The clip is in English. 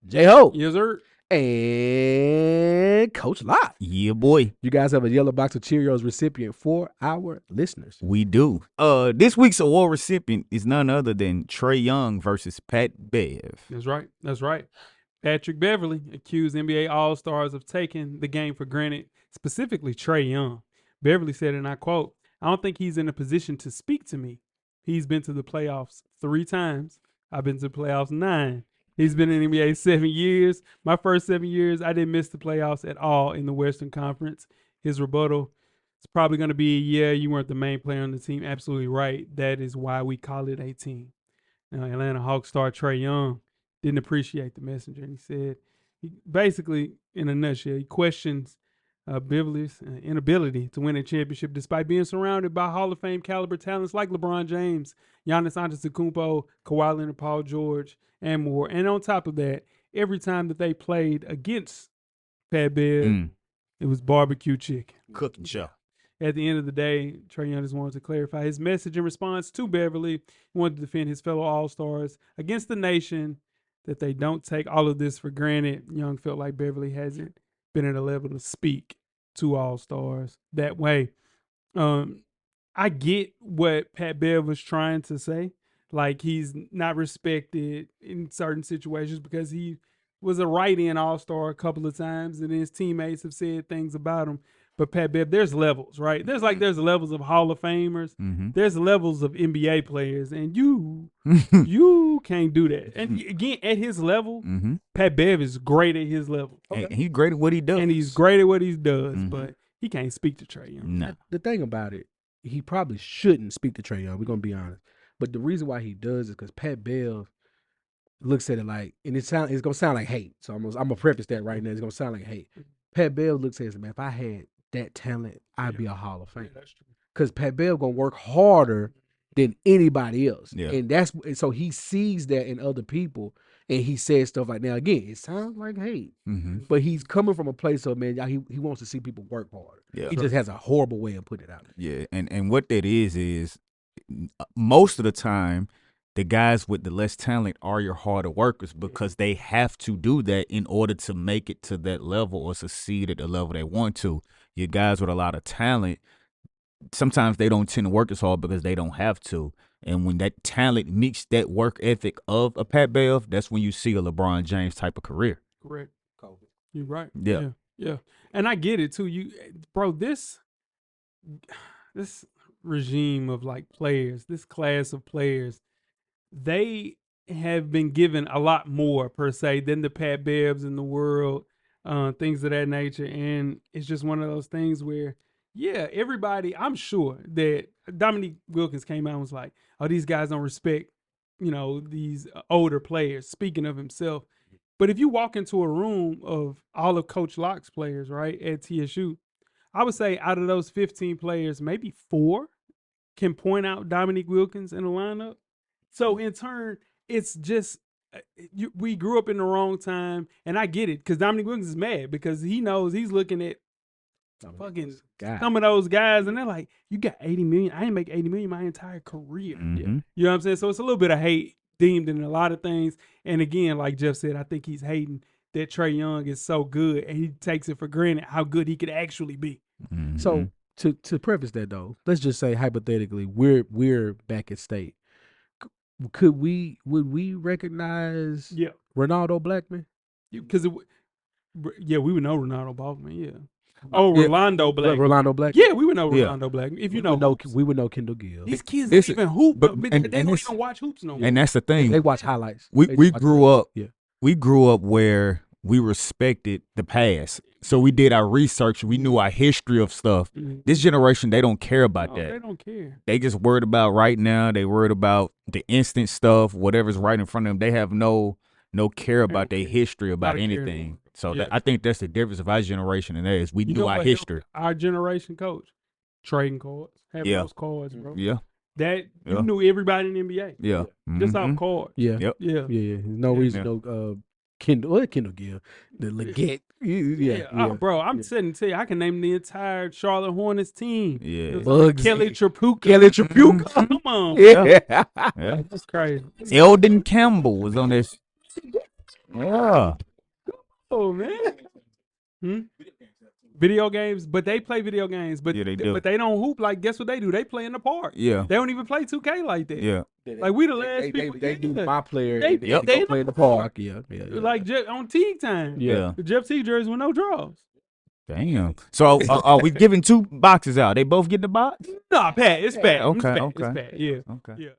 J-Ho. Yes, sir. And Coach Locke. Yeah, boy. You guys have a yellow box of Cheerios recipient for our listeners. We do. This week's award recipient is none other than Trae Young versus Pat Bev. That's right. That's right. Patrick Beverly accused NBA All-Stars of taking the game for granted, specifically Trae Young. Beverly said, and I quote, "I don't think he's in a position to speak to me. He's been to the playoffs 3 times. I've been to the playoffs 9. He's been in the NBA 7 years. My first 7 years, I didn't miss the playoffs at all in the Western Conference." His rebuttal is probably going to be, yeah, you weren't the main player on the team. Absolutely right. That is why we call it a team. Now, Atlanta Hawks star Trae Young didn't appreciate the messenger. And he said, basically, in a nutshell, he questions Beverly's inability to win a championship despite being surrounded by Hall of Fame caliber talents like LeBron James, Giannis Antetokounmpo, Kawhi Leonard, Paul George, and more. And on top of that, every time that they played against Pat Bev, it was barbecue chicken. Cooking show. At the end of the day, Trae Young just wanted to clarify his message in response to Beverly. He wanted to defend his fellow All-Stars against the nation, that they don't take all of this for granted. Young felt like Beverly hasn't been at a level to speak to All-Stars that way. I get what Pat Bev was trying to say. Like, he's not respected in certain situations because he was a right-in All-Star a couple of times, and his teammates have said things about him. But Pat Bev, there's levels, right? There's levels of Hall of Famers. There's levels of NBA players, and you can't do that. And again, at his level, Pat Bev is great at his level. Okay. And he's great at what he does. And he's great at what he does, but he can't speak to Trae Young. No. The thing about it, he probably shouldn't speak to Trae Young. We're going to be honest. But the reason why he does is because Pat Bev looks at it like, and it's going to sound like hate. So I'm going to preface that right now. It's going to sound like hate. Pat Bev looks at it, man, if I had that talent, I'd be a Hall of Famer. Yeah, that's true. Because Pat Bev gonna work harder than anybody else. Yeah. And so he sees that in other people, and he says stuff like, now again, it sounds like hate. But he's coming from a place of, man, he wants to see people work harder. Yeah. He just has a horrible way of putting it out. Yeah, and what that is most of the time, the guys with the less talent are your harder workers because they have to do that in order to make it to that level or succeed at the level they want to. Your guys with a lot of talent, sometimes they don't tend to work as hard because they don't have to. And when that talent meets that work ethic of a Pat Bev, that's when you see a LeBron James type of career. Correct. You're right. Yeah. Yeah. And I get it too. Bro, this regime of like players, this class of players, they have been given a lot more per se than the Pat Bevs in the world, things of that nature. And it's just one of those things where, yeah, everybody, I'm sure that Dominique Wilkins came out and was like, oh, these guys don't respect, these older players, speaking of himself. But if you walk into a room of all of Coach Locke's players, right, at TSU, I would say out of those 15 players, maybe 4 can point out Dominique Wilkins in the lineup. So in turn, it's just we grew up in the wrong time, and I get it because Dominique Wilkins is mad because he knows he's looking at fucking some of those guys, and they're like, "You got 80 million. I didn't make 80 million my entire career." You know what I'm saying? So it's a little bit of hate deemed in a lot of things. And again, like Jeff said, I think he's hating that Trae Young is so good, and he takes it for granted how good he could actually be. So to preface that though, let's just say hypothetically, we're back at state. Would we recognize Ronaldo Blackman? Because we would know Ronaldo Blackman, yeah. Rolando Blackman. Rolando Blackman? Yeah, we would know Rolando Blackman. If we would know Kendall Gill. These kids don't even hoop, but they don't even watch hoops no more. And that's the thing. They watch highlights. We grew up where we respected the past. So we did our research. We knew our history of stuff. This generation, they don't care about that. They don't care. They just worried about right now. They worried about the instant stuff, whatever's right in front of them. They have no care about their history, about anything. So I think that's the difference of our generation and theirs. We knew our history. Our generation, coach, trading cards, having those cards, bro. Yeah. That you knew everybody in the NBA. Yeah. Just off cards. Yeah. Yep. Yeah. No reason. Kendall Gill, the Leggett. Bro, I'm sitting to tell you, I can name the entire Charlotte Hornets team. Yeah. Kelly Tripucka. Come on. Yeah. That's crazy. Eldon Campbell was on this. Yeah. Oh man. Video games, but they play video games, but Yeah, they do. but they don't hoop. Like, guess what they do? They play in the park. Yeah. They don't even play 2K like that. Yeah. Like we the last people. They do yeah. my player. They- They, yep. go they play in the park. Yeah. Like on T time. Yeah. The Jeff T jersey with no draws. Damn. So are we giving 2 boxes out? They both get the box? Nah, Pat. It's Pat. Okay, It's Pat. okay. It's Pat. Yeah. Okay. Yeah.